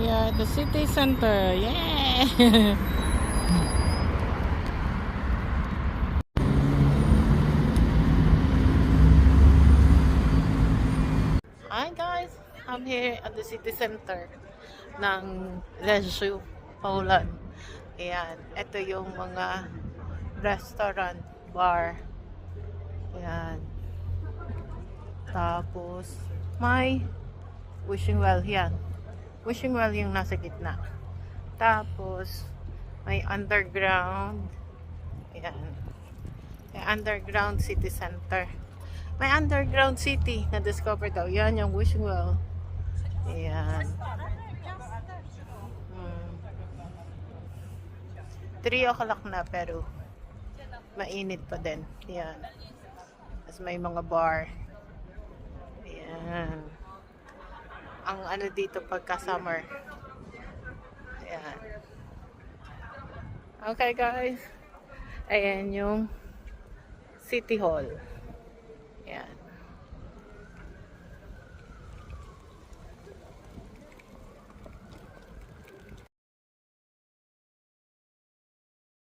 Yeah, the city center. Yeah. Hi guys, I'm here at the city center ng Rzeszów, Poland. Ayan, ito yung mga restaurant, bar. Ayan. Tapos, may wishing well yan. Wishing well yung nasa gitna. Tapos, may underground. Ayan. May underground city center. May underground city na discover daw. Yan yung wishing well. Ayan. 3 o'clock na pero mainit pa din. Ayan. Tapos may mga bar. Ayan. Ang ano dito pagka summer. Ayan. Okay guys. Ayan yung City Hall.